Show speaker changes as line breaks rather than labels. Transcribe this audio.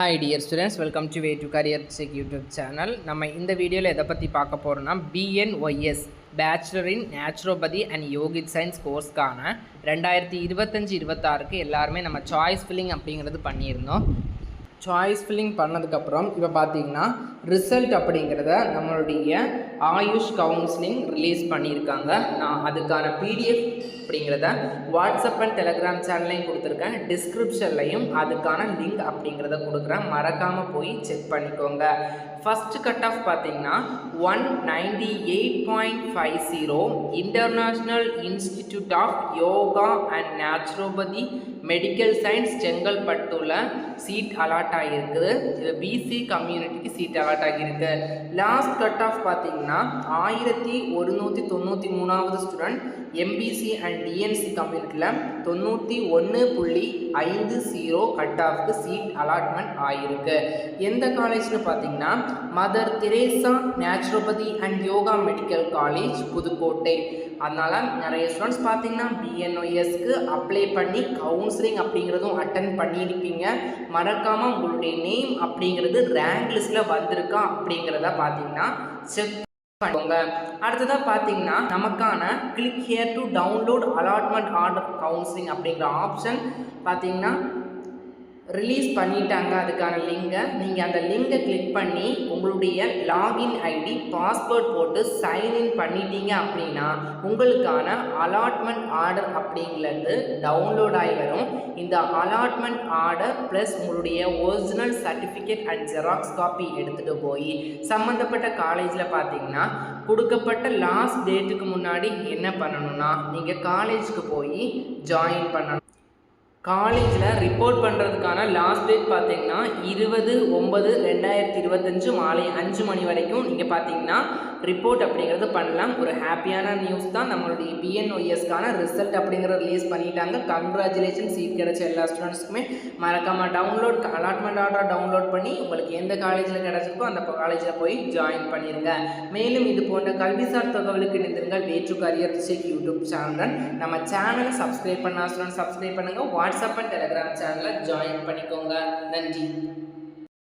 Hi dear students, welcome to Way to Career Check YouTube channel. நம்ம இந்த வீடியோவில் எதை பற்றி பார்க்க போகிறோம்னா BNYS Bachelor in Naturopathy and Yogic Science கோர்ஸ்க்கான 2025-26க்கு எல்லாருமே நம்ம சாய்ஸ் ஃபில்லிங் அப்படிங்கிறது பண்ணியிருந்தோம். சாய்ஸ் ஃபில்லிங் பண்ணதுக்கப்புறம் இப்போ பார்த்தீங்கன்னா ரிசல்ட் அப்படிங்கிறத நம்மளுடைய ஆயுஷ் கவுன்சிலிங் ரிலீஸ் பண்ணியிருக்காங்க. நான் அதுக்கான PDF அப்படிங்கிறத வாட்ஸ்அப் அண்ட் டெலகிராம் சேனல்லையும் கொடுத்துருக்கேன். டிஸ்கிரிப்ஷன்லையும் அதுக்கான லிங்க் அப்படிங்கிறத கொடுக்குறேன். மறக்காமல் போய் செக் பண்ணிக்கோங்க. ஃபஸ்ட்டு கட் ஆஃப் பார்த்தீங்கன்னா 198.50 international institute of yoga and naturopathy medical science செங்கல்பட்டுல சீட் அலாட் ஆகியிருக்குது. இது பிசி கம்யூனிட்டிக்கு சீட் அலாட் ஆகியிருக்கு. லாஸ்ட் கட் ஆஃப் பார்த்தீங்கன்னா 1193வது ஸ்டூடெண்ட் எம்பிசி அண்ட் டிஎன்சி கம்யூனிட்டியில் 91.50 கட் ஆஃப்க்கு சீட் அலாட்மெண்ட் ஆகியிருக்கு. எந்த காலேஜ்னு பார்த்தீங்கன்னா mother Teresa naturopathy and yoga medical college Pudukkottai. அதனால் நிறைய ஸ்டூடெண்ட்ஸ் பார்த்தீங்கன்னா BNYSக்கு அப்ளை பண்ணி கவுன்சிலிங் அப்படிங்கிறதும் அட்டன் பண்ணியிருப்பீங்க. மறக்காமல் உங்களுடைய நேம் அப்படிங்கிறது ரேங்க் லிஸ்ட்டில் வந்திருக்கா அப்படிங்கிறத பார்த்தீங்கன்னா செக் பண்ணிக்கோங்க. அடுத்ததாக பார்த்தீங்கன்னா நமக்கான click here to download allotment order counselling அப்படிங்கிற ஆப்ஷன் பார்த்தீங்கன்னா ரிலீஸ் பண்ணிட்டாங்க. அதுக்கான லிங்கை நீங்கள் அந்த லிங்கை கிளிக் பண்ணி உங்களுடைய லாகின் ஐடி பாஸ்வேர்ட் போட்டு சைன்இன் பண்ணிட்டீங்க அப்படின்னா உங்களுக்கான அலாட்மெண்ட் ஆர்டர் அப்படிங்கிறது டவுன்லோட் ஆகி வரும். இந்த அலாட்மெண்ட் ஆர்டர் ப்ளஸ் உங்களுடைய original certificate and xerox copy எடுத்துகிட்டு போய் சம்மந்தப்பட்ட காலேஜில் பார்த்தீங்கன்னா கொடுக்கப்பட்ட லாஸ்ட் டேட்டுக்கு முன்னாடி என்ன பண்ணணும்னா நீங்கள் காலேஜுக்கு போய் ஜாயின் பண்ணணும். காலேஜில் ரிப்போர்ட் பண்ணுறதுக்கான லாஸ்ட் டேட் பார்த்தீங்கன்னா 20/9/2025 மாலை 5 மணி வரைக்கும் நீங்கள் பார்த்தீங்கன்னா ரிப்போர்ட் அப்படிங்கிறது பண்ணலாம். ஒரு ஹாப்பியான நியூஸ் தான். நம்மளுடைய BNYSக்கான ரிசல்ட் அப்படிங்கிறத ரிலீஸ் பண்ணிட்டாங்க. கங்க்ராச்சுலேஷன். சீட் கிடைச்ச எல்லா ஸ்டூடெண்ட்ஸ்க்குமே மறக்காமல் டவுன்லோட் அலாட்மெண்ட் ஆர்டர் டவுன்லோட் பண்ணி உங்களுக்கு எந்த காலேஜில் கிடச்சிருக்கோ அந்த காலேஜில் போய் ஜாயின் பண்ணிடுங்க. மேலும் இது போன்ற கல்விசார் தகவலுக்கு இணைந்திருங்கள். Way to career check YouTube channel. நம்ம சேனலை சப்ஸ்கிரைப் பண்ண ஸ்டூடெண்ட் சப்ஸ்கிரைப் பண்ணுங்கள். வாட்ஸ்அப் அண்ட் டெலகிராம் சேனலில் ஜாயின் பண்ணிக்கோங்க. நன்றி.